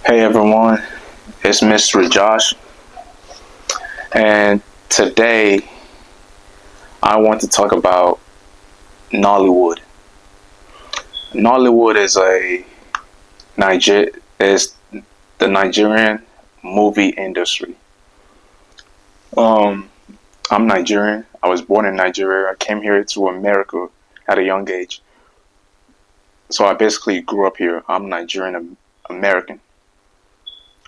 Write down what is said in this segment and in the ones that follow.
Hey everyone, it's Mr. Josh, and today I want to talk about Nollywood. Nollywood is the Nigerian movie industry. Um, I'm Nigerian. I was born in Nigeria. I came here to America at a young age, so I basically grew up here. I'm Nigerian American.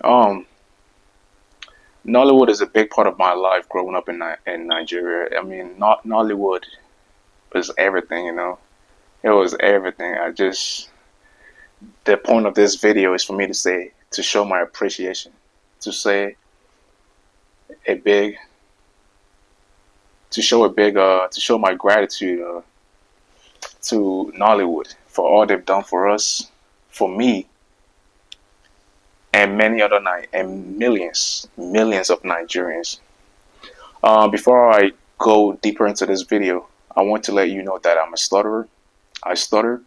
Um, Nollywood is a big part of my life growing up in Nigeria. I mean, not Nollywood was everything, you know. It was everything. The point of this video is for me to show my appreciation, to say a big, to show my gratitude to Nollywood for all they've done for us, for me, and and millions of Nigerians. Before I go deeper into this video, I want to let you know that I'm a stutterer. I stutter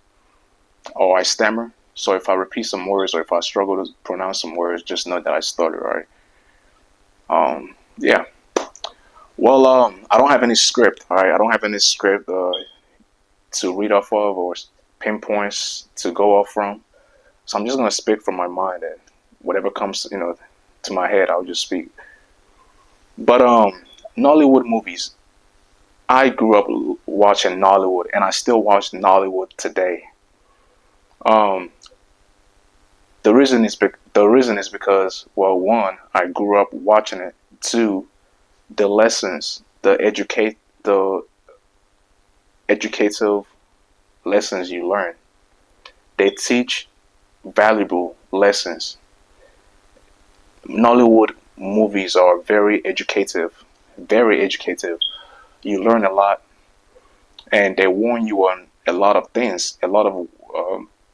or I stammer. So if I repeat some words or if I struggle to pronounce some words, just know that I stutter, all right? Yeah. Well, I don't have any script, all right? I don't have any script to read off of or pinpoints to go off from. So I'm just gonna speak from my mind, and whatever comes, to my head, I'll just speak. But Nollywood movies. I grew up watching Nollywood, and I still watch Nollywood today. Um, the reason is because, well, one, I grew up watching it. Two, the lessons, the educative lessons you learn. They teach valuable lessons. Nollywood movies are very educative, very educative. You learn a lot, and they warn you on a lot of things, a lot of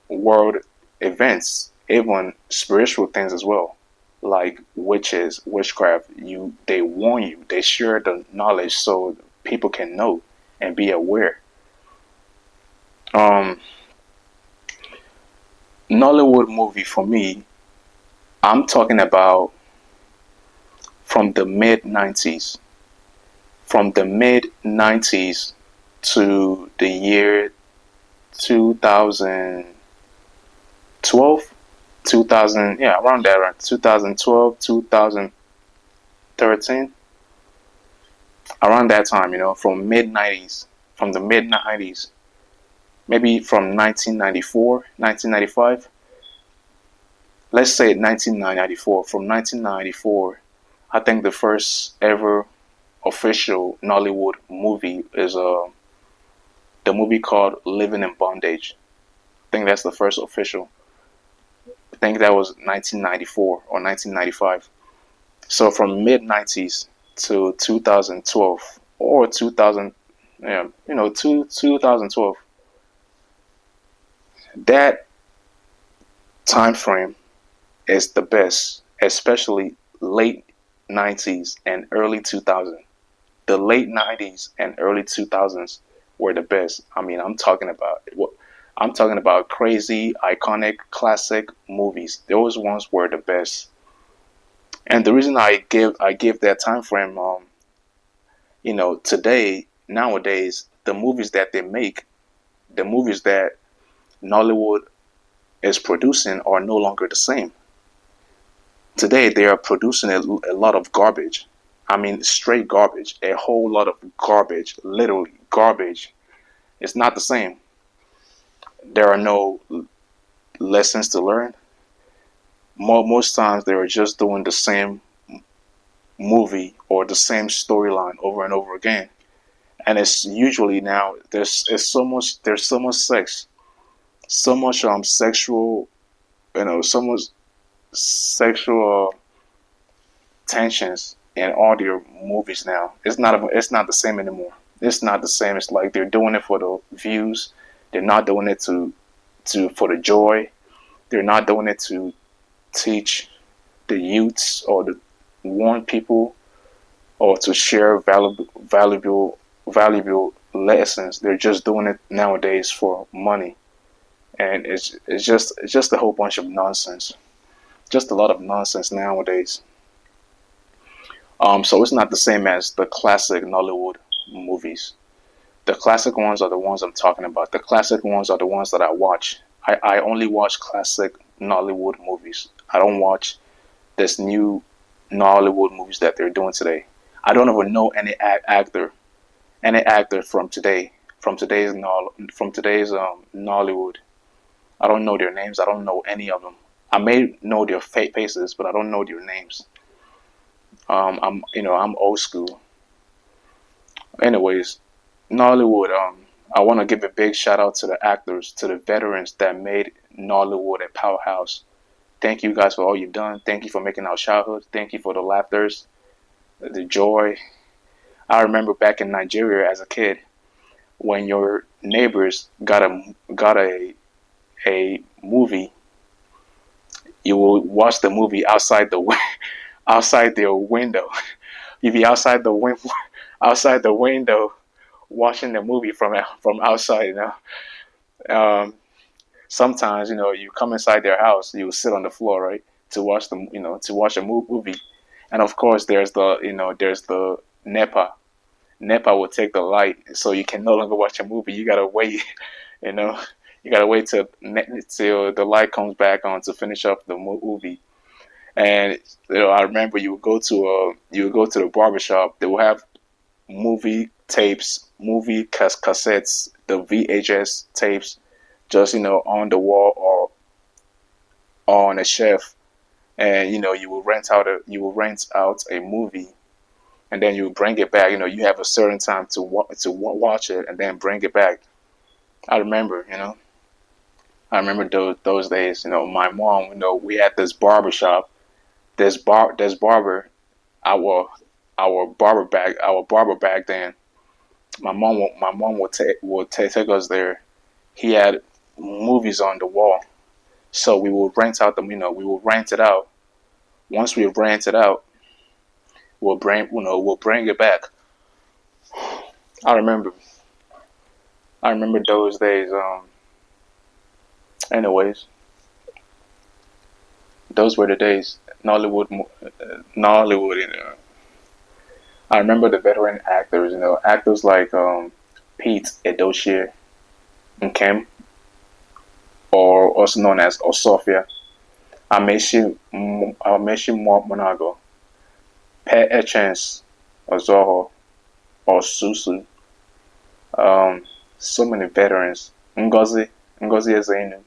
world events, even spiritual things as well, like witches, witchcraft. They warn you. They share the knowledge so people can know and be aware. Um, Nollywood movie for me, I'm talking about from the mid 90s, from the mid 90s to the year 2012, 2000, yeah, around there, around 2012, 2013, around that time, from mid 90s, from the mid 90s, maybe from 1994, 1995. Let's say 1994. From 1994, I think the first ever official Nollywood movie is the movie called Living in Bondage. I think that's the first official. I think that was 1994 or 1995. So from mid 90s to 2012 or 2000, yeah, 2012. That time frame is the best, especially late 90s and early 2000s. The late 90s and early 2000s were the best. I mean, I'm talking about crazy, iconic, classic movies. Those ones were the best. And the reason I give that time frame, today nowadays, the movies that they make, the movies that Nollywood is producing are no longer the same. Today they are producing a lot of garbage. I mean, straight garbage, a whole lot of garbage, literally garbage. It's not the same. There are no lessons to learn. Most times they are just doing the same movie or the same storyline over and over again. And it's usually now there's so much sex, so much sexual, so much sexual tensions in all their movies now. It's not the same anymore. It's not the same. It's like they're doing it for the views. They're not doing it to for the joy. They're not doing it to teach the youths or to warn people or to share valuable lessons. They're just doing it nowadays for money, and it's just a whole bunch of nonsense. Just a lot of nonsense nowadays. So it's not the same as the classic Nollywood movies. The classic ones are the ones I'm talking about. The classic ones are the ones that I watch. I only watch classic Nollywood movies. I don't watch this new Nollywood movies that they're doing today. I don't even know any actor from today, from today's Nollywood. I don't know their names. I don't know any of them. I may know their faces, but I don't know their names. I'm old school. Anyways, Nollywood. I want to give a big shout out to the actors, to the veterans that made Nollywood a powerhouse. Thank you guys for all you've done. Thank you for making our childhood. Thank you for the laughters, the joy. I remember back in Nigeria as a kid when your neighbors got a movie. You will watch the movie outside the outside their window. You'd be outside the outside the window watching the movie from outside. Um, Sometimes you come inside their house, you sit on the floor, right, to watch to watch a movie, and of course there's the nepa. Nepa will take the light, so you can no longer watch a movie. You gotta wait, you know, you gotta wait till the light comes back on to finish up the movie. And I remember you would go to the barbershop. They will have movie tapes, movie cassettes, the VHS tapes, just on the wall or on a shelf, and you will rent out a movie, and then you bring it back. You have a certain time to watch it, and then bring it back. I remember, I remember those days. My mom, we had this barber shop, this barber, our our barber back then. My mom would take us there. He had movies on the wall, so we will rent out we will rent it out. Once we rent it out, we'll bring it back. I remember I remember those days. Anyways, those were the days. Nollywood. I remember the veteran actors. Actors like Pete Edochie and Kim, or also known as Osofia, Ameshi Monago, Pe Echens, Ozoho, or Susu. So many veterans. Ngozi Ezenu,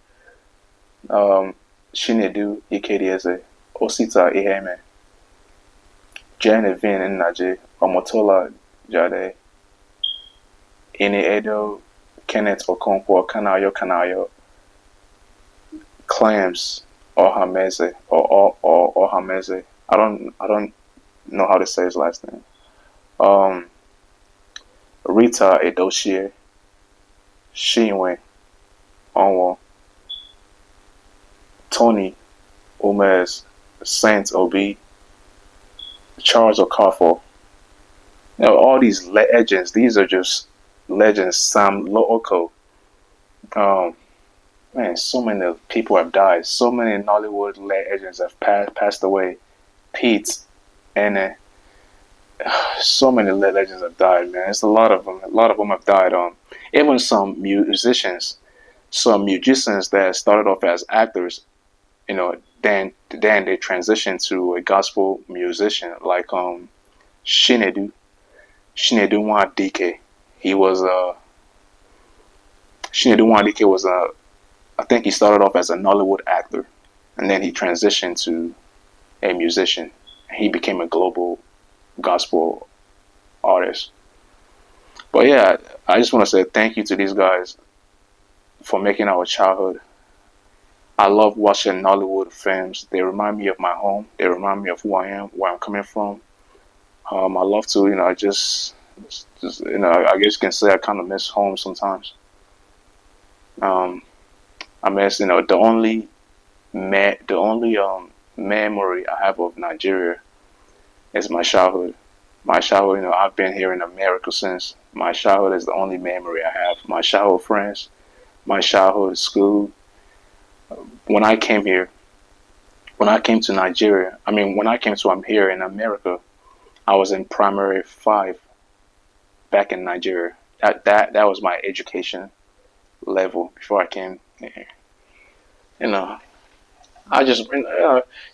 Shinedu Ikedieze, Osita Iheme, Janet Vin Nnaji, Omotola Jade, Ini Edo, Kenneth Okonkwo, Kanayo, Clams, or Hameze. I don't know how to say his last name. Um, Rita Edochie, Shinwe, Onwo, Tony Umez, Saint Obi, Charles Okafor. All these legends. These are just legends. Sam Looko. Um, Man, so many people have died. So many Nollywood legends have passed away. Pete and so many legends have died. Man, it's a lot of them. A lot of them have died. Even some musicians that started off as actors. Then they transitioned to a gospel musician like Shinedu Shinedu DK. He was Shinedu DK was I think he started off as a Nollywood actor, and then he transitioned to a musician. He became a global gospel artist. But yeah, I just want to say thank you to these guys for making our childhood. I love watching Nollywood films. They remind me of my home. They remind me of who I am, where I'm coming from. I love to, I guess you can say I kind of miss home sometimes. Um, I miss, the only memory I have of Nigeria is my childhood. My childhood, I've been here in America since. My childhood is the only memory I have. My childhood friends, my childhood school. When I came here, when I came to Nigeria, when I came to here in America, I was in primary five back in Nigeria. That was my education level before I came here. You know, I just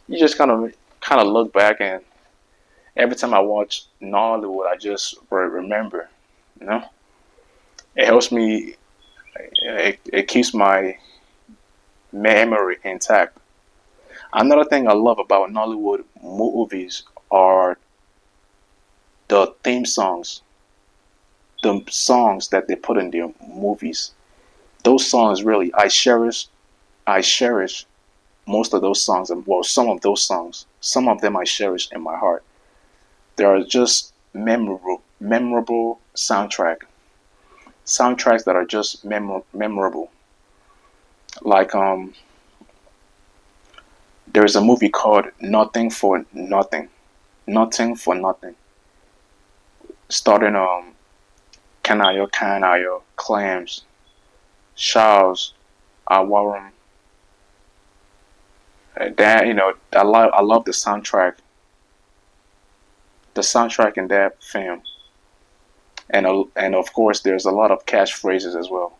you just kind of look back, and every time I watch Nollywood, I just remember. You know, it helps me. It keeps my memory intact. Another thing I love about Nollywood movies are the theme songs, the songs that they put in their movies. Those songs really, I cherish most of those songs, and well, some of those songs, some of them I cherish in my heart. They are just memorable soundtracks that are just memorable. Like there's a movie called Nothing for Nothing, starring Kanayo, Clams, Charles, Awarum. That I love the soundtrack in that film, and of course there's a lot of catchphrases as well.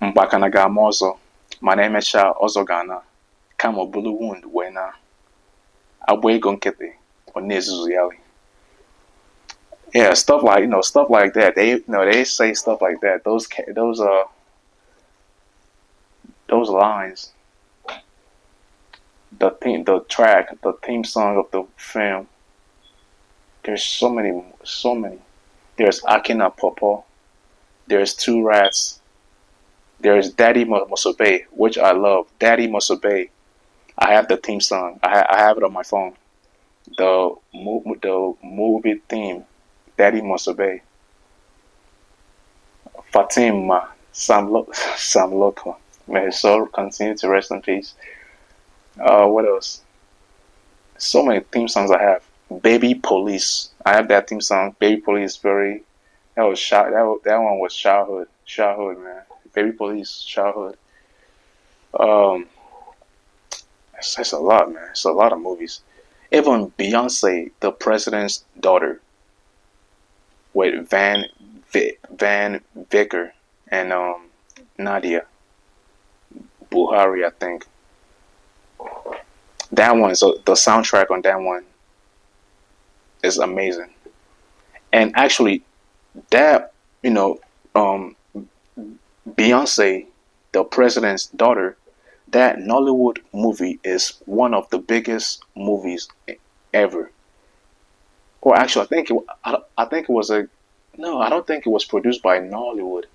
Mbakanaga Mozo, Manemesha Ozogana, Kamo Bulu Wound Wena, Abwe Gonkete, or Nezuzuyali. Yeah, stuff like that. They say stuff like that. Those lines, the theme song of the film. There's so many. There's Akina Popo. There's Two Rats. There's Daddy Mosobe, which I love. Daddy Mosobe. I have the theme song. I have it on my phone. The movie theme. Daddy Mosobe. Fatima Sam Loco. May his soul continue to rest in peace. What else? So many theme songs I have. Baby Police. I have that theme song. Baby Police. That was that one was childhood, man. Baby Police, childhood. Um, it's a lot, man. It's a lot of movies. Even Beyonce, the president's daughter, with Van Vicker and Nadia Buhari, I think. That one, so the soundtrack on that one is amazing. And actually, that you know, um, Beyonce, the president's daughter, that Nollywood movie is one of the biggest movies ever. Or actually, I think it was a no. I don't think it was produced by Nollywood.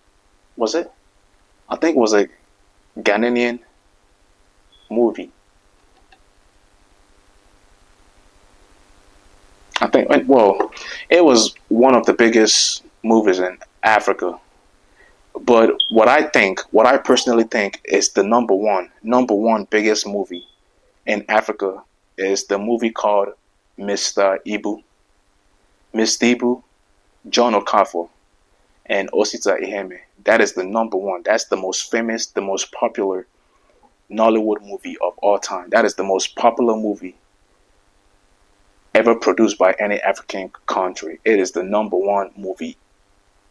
Was it? I think it was a Ghanaian movie. I think well, it was one of the biggest movies in Africa. But what I personally think is the number one biggest movie in Africa is the movie called Mr. Ibu, Mr. Ibu, John Okafor, and Osita Iheme. That is the number one. That's the most famous, the most popular Nollywood movie of all time. That is the most popular movie ever produced by any African country. It is the number one movie,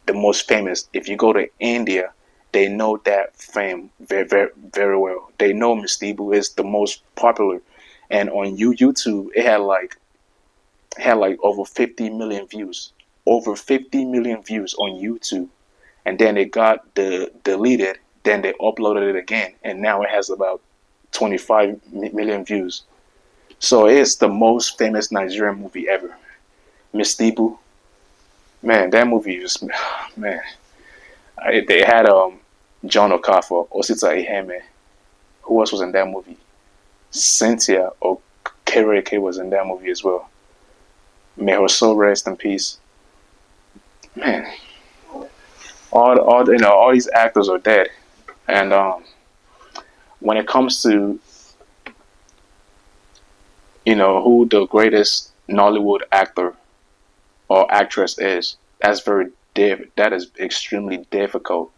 the most famous. If you go to India, they know that fame very well. They know Mr. Ibu is the most popular, and on YouTube, it had like over 50 million views, over 50 million views on YouTube, and then it got deleted. Then they uploaded it again, and now it has about 25 million views. So it's the most famous Nigerian movie ever. Mr. Ibu, man, that movie is man. They had John Okafor, Osita Iheme. Who else was in that movie? Cynthia Okereke was in that movie as well. May her soul rest in peace. Man, all these actors are dead, and when it comes to who the greatest Nollywood actor or actress is, that is extremely difficult.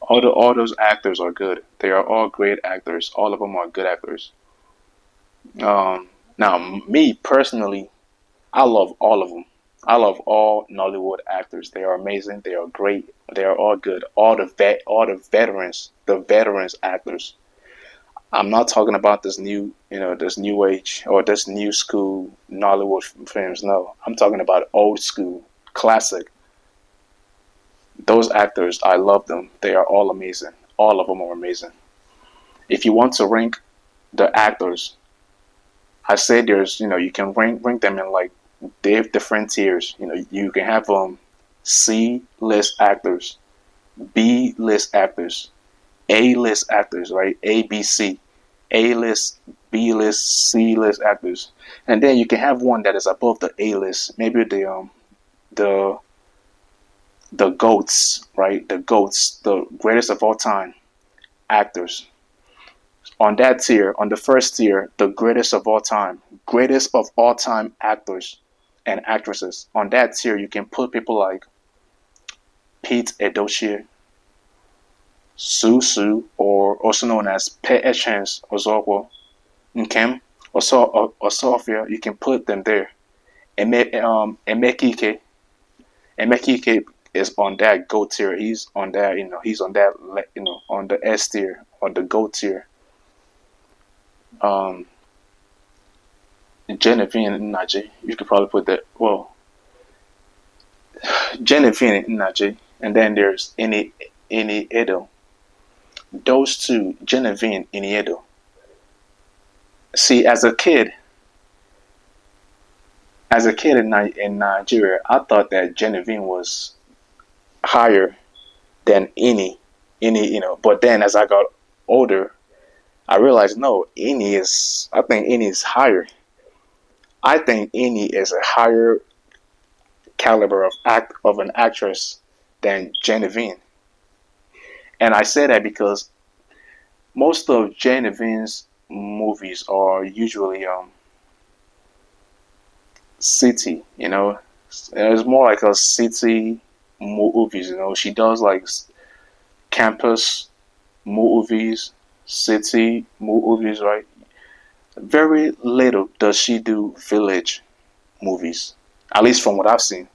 All those actors are good. They are all great actors. All of them are good actors. Now, me personally, I love all of them. I love all Nollywood actors. They are amazing. They are great. They are all good. All the veterans, the veterans actors. I'm not talking about this new, this new age or this new school Nollywood films. No, I'm talking about old school, classic. Those actors, I love them. They are all amazing. All of them are amazing. If you want to rank the actors, I say there's, you can rank them in like different tiers. You can have C list actors, B list actors, A list actors, right? A B C, A list, B list, C list actors, and then you can have one that is above the A list. Maybe the the goats, right? The goats, the greatest of all time actors. On that tier, on the first tier, the greatest of all time actors and actresses. On that tier, you can put people like Pete Edochie, Susu, or also known as P.H.Chance Ozogo, Nkem, or Sophia. You can put them there. Emekike, Emekike is on that goat tier. He's on that, he's on that, on the S tier, on the goat tier. Um, Genevieve Naji, you could probably put that. Well, Genevieve Naji, and then there's Ini Edo. Those two, Genevieve and Edo. See, as a kid in Nigeria, I thought that Genevieve was higher than Ini, But then as I got older, I realized no, I think Ini is higher. I think Ini is a higher caliber of an actress than Genevieve. And I say that because most of Genevieve's movies are usually city, It's more like a city movies, She does like campus movies, city movies, right? Very little does she do village movies, at least from what I've seen.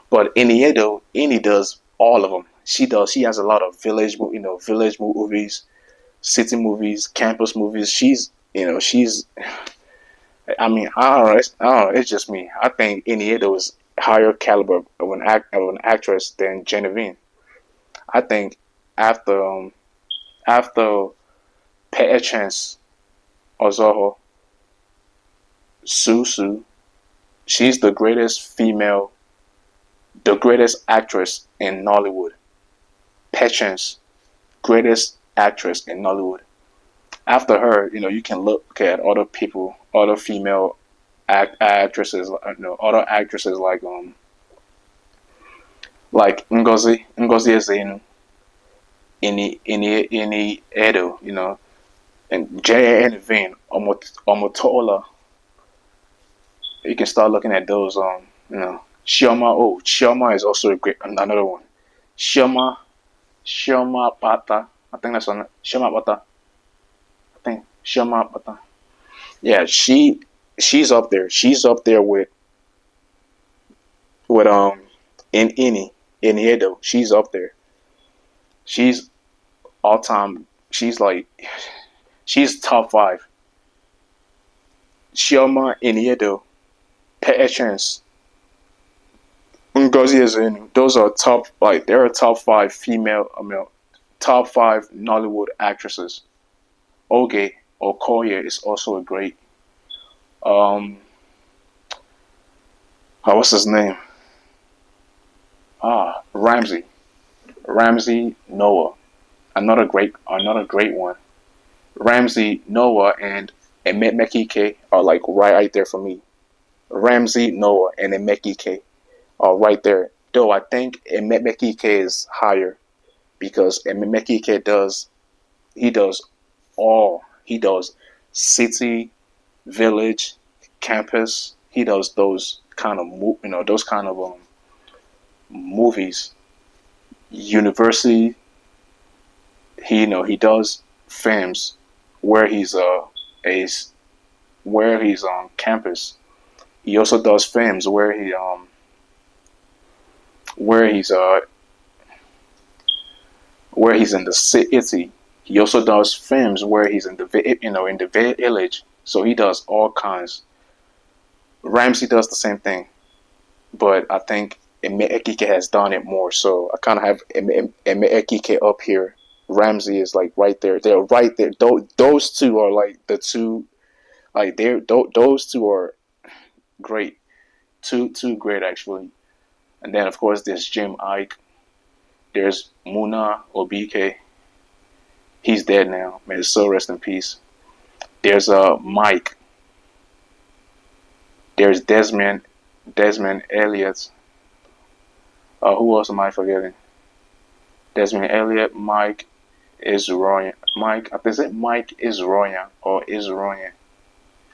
But Ini does all of them. She does. She has a lot of village movies, city movies, campus movies. She's. I mean, I don't know. It's just me. I think Iniedo is higher caliber of an actress than Genevieve. I think after after Chance Ozoho, Susu, she's the greatest actress in Nollywood. Chance, greatest actress in Nollywood. After her, you can look at other people, other female actresses, other actresses like Ngozi Ezenu, Ini Edo, and Genevieve Omotola. You can start looking at those. Chioma. Oh, Chioma is also a great another one. Chioma, Chioma Pata. I think that's on Chioma Pata. I think Chioma Pata. Yeah, she's up there. She's up there with in Edo. She's up there. She's all time. She's top five. Chioma Edo, Chance, Ngozi Ezenu. Those are they're top five top five Nollywood actresses. Oge Okoye is also a great. Um, what's his name? Ramsey. Ramsey Noah. Another great one. Ramsey Noah and Emekike are like right there for me. Ramsey Noah and Emekike are right there. Though I think Emekike is higher because Emekike he does city, village, campus. He does those kind of those kind of movies. University, he does films where he's a where he's on campus. He also does films where he's in the city. He also does films where he's in in the village. So he does all kinds. Ramsey does the same thing, but I think Eme Ekike has done it more. So I kind of have Eme Ekike up here. Ramsey is like right there. They're right there. Those two are like the two. Like those two are great. Two great actually. And then of course there's Jim Ike. There's Muna Obike. He's dead now. May his soul rest in peace. There's Mike. There's Desmond Elliott. Who else am I forgetting? Desmond Elliott, Mike Isroyan. Mike, is it Mike Isroyan or Isroyan?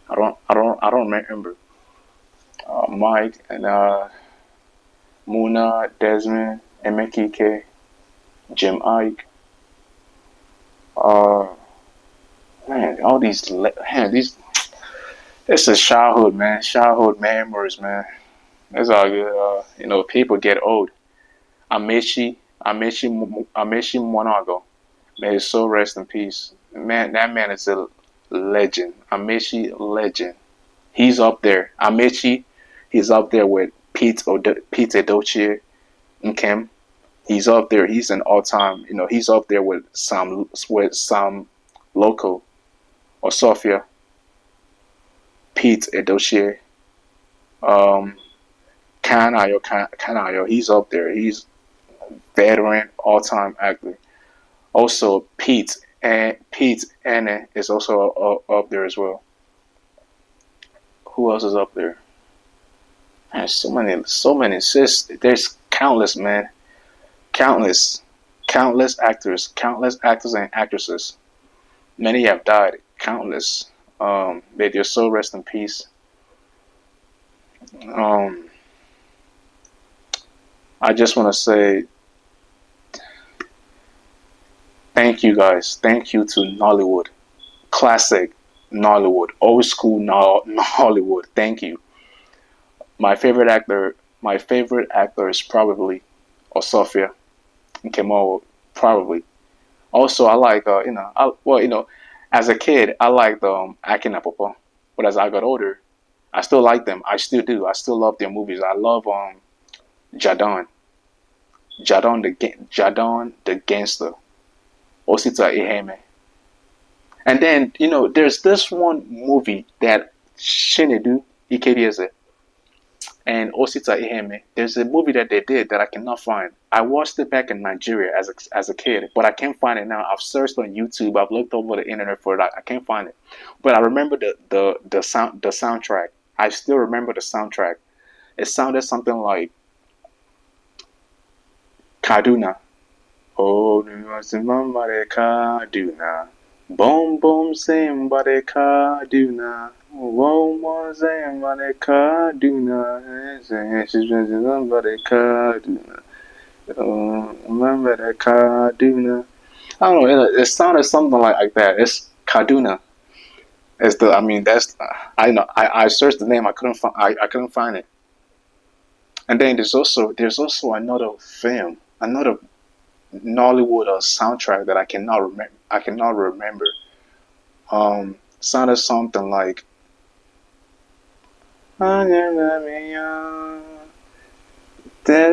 I don't remember. Mike and Muna, Desmond, Emekike, Jim Ike. Uh, man, all these man, these. This is childhood, man. Childhood memories, man. It's all good. People get old. Amechi Monago. May his soul rest in peace. Man, that man is a legend. Amechi legend. He's up there. Amechi, he's up there with Pete Edochie and Kim. He's up there. He's an all time. He's up there with some local or Sophia, Pete Edochie, um, Kanayo. He's up there. He's veteran, all time actor. Also, Pete Anne is also up there as well. Who else is up there? Man, so many. There's countless, man, countless, countless actors and actresses. Many have died. Countless. May their soul rest in peace. Um, I just want to say thank you guys. Thank you to Nollywood, classic Nollywood, old school Nollywood. Thank you. My favorite actor. My favorite actor is probably Osofia Nkemo. Probably. Also, I like as a kid I liked Akin Apopo, but as I got older, I still like them. I still do. I still love their movies. I love Jadon, Jadon the gangster, Osita Iheme, and then there's this one movie that Shinedu Ikedieze and Osita Iheme. There's a movie that they did that I cannot find. I watched it back in Nigeria as a kid, but I can't find it now. I've searched on YouTube. I've looked over the internet for it. I can't find it. But I remember the soundtrack. I still remember the soundtrack. It sounded something like Kaduna. Oh, somebody Kaduna. Boom boom somebody Kaduna. Boom boom somebody Kaduna. Somebody Kaduna. Remember that Kaduna. I don't know. It sounded something like that. It's Kaduna. It's the. I mean, that's. I know. I searched the name. I couldn't find. I couldn't find it. And then there's also another film, another Nollywood soundtrack that I cannot remember. I cannot remember. Sounded something like. Then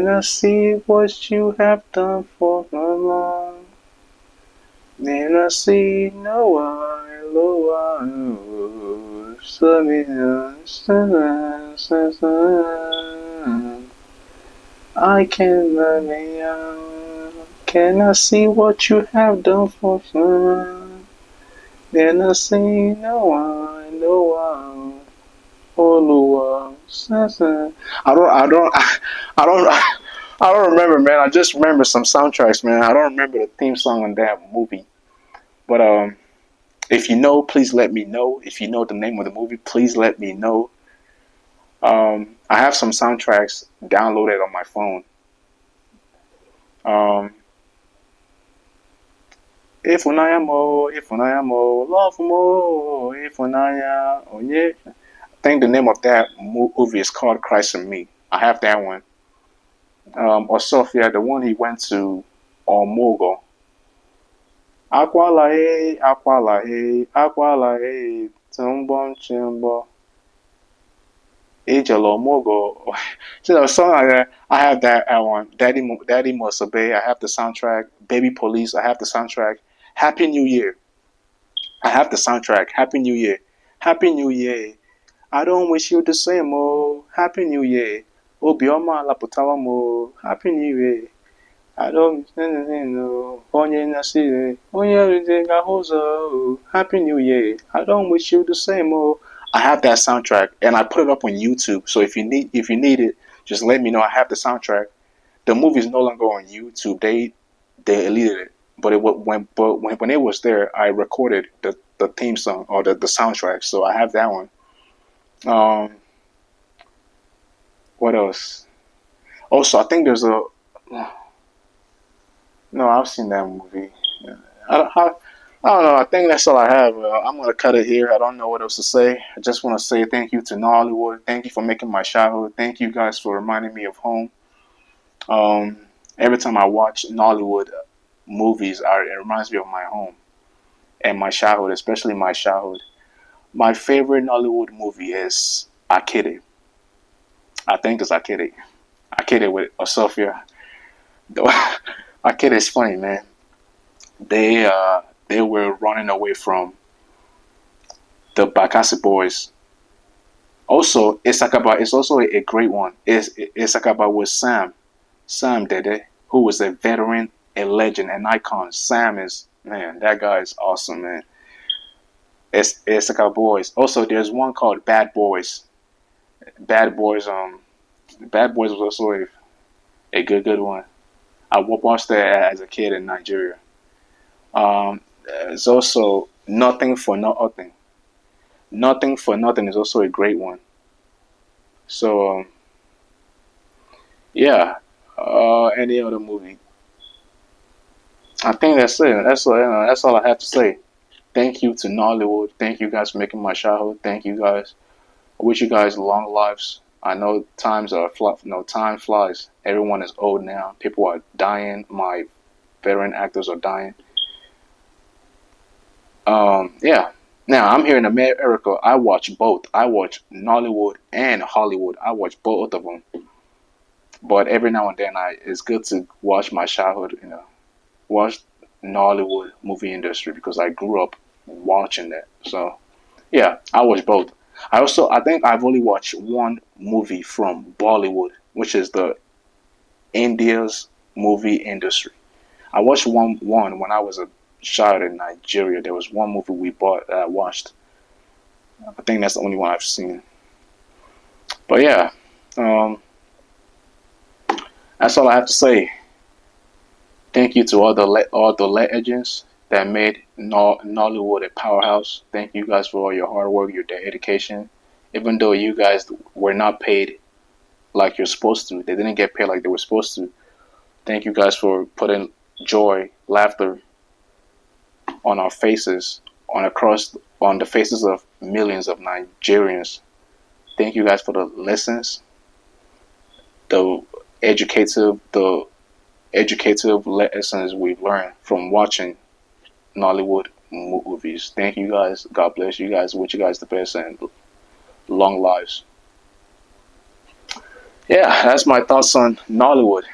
I see what you have done for my long. Then I see no one, no one. I can let me out. Can I see what you have done for fun? Then I see no one, no one. Oh, Lord. I don't, I don't remember, man. I just remember some soundtracks, man. I don't remember the theme song on that movie. But if you know, please let me know. If you know the name of the movie, please let me know. I have some soundtracks downloaded on my phone. Um, Ifunanya mo, Ifunanya mo, love mo, Ifunanya, onye. I think the name of that movie is called Christ in Me. I have that one. Or Sophia, the one he went to on Mogo. Akwala he, Tumbon Chimbo, Ejalo Mogo. So something like that. I have that one. Daddy Must Obey. I have the soundtrack. Baby Police. I have the soundtrack. Happy New Year. I have the soundtrack. Happy New Year. Happy New Year. I don't wish you the same, oh. Happy New Year. Obioma Laputawa mo. Happy New Year. I don't know. Onye nasire. Onye ride gahozo. Happy New Year. I don't wish you the same, oh. I have that soundtrack and I put it up on YouTube. So if you need it, just let me know. I have the soundtrack. The movie is no longer on YouTube. They deleted it. But when it was there, I recorded the theme song or the soundtrack. So I have that one. Um, what else? Also, I think there's a no. I've seen that movie. I don't know. I think that's all I have. I'm gonna cut it here. I don't know what else to say. I just want to say thank you to Nollywood. Thank you for making my childhood. Thank you guys for reminding me of home. Um, every time I watch Nollywood movies, it reminds me of my home and my childhood, especially my childhood. My favorite Nollywood movie is Akede. I think it's Akede. Akede with Osofia. Akede is funny, man. They were running away from the Bakassi boys. Also, Isakaba is also a great one. Isakaba with Sam Dede, who was a veteran, a legend, an icon. Sam is man, that guy is awesome, man. Isakaba boys. Also, there's one called Bad Boys. Bad Boys. Bad Boys was also a good one. I watched that as a kid in Nigeria. It's also Nothing for Nothing. Nothing for Nothing is also a great one. So yeah, any other movie? I think that's it. That's all I have to say. Thank you to Nollywood. Thank you guys for making my childhood. Thank you guys. I wish you guys long lives. I know time flies. Everyone is old now. People are dying. My veteran actors are dying. Yeah. Now I'm here in America. I watch both. I watch Nollywood and Hollywood. I watch both of them. But every now and then, it's good to watch my childhood. Watch Nollywood movie industry because I grew up watching that. So yeah, I watch both. I think I've only watched one movie from Bollywood, which is the India's movie industry. I watched one when I was a child in Nigeria. There was one movie we bought that I watched. I think that's the only one I've seen. But yeah, um, that's all I have to say. Thank you to all the legends that made Nollywood a powerhouse. Thank you guys for all your hard work, your dedication. Even though you guys were not paid like you're supposed to, they didn't get paid like they were supposed to. Thank you guys for putting joy, laughter on our faces, on the faces of millions of Nigerians. Thank you guys for the lessons, the the educative lessons we've learned from watching Nollywood movies. Thank you guys. God bless you guys. Wish you guys the best and long lives. Yeah, that's my thoughts on Nollywood.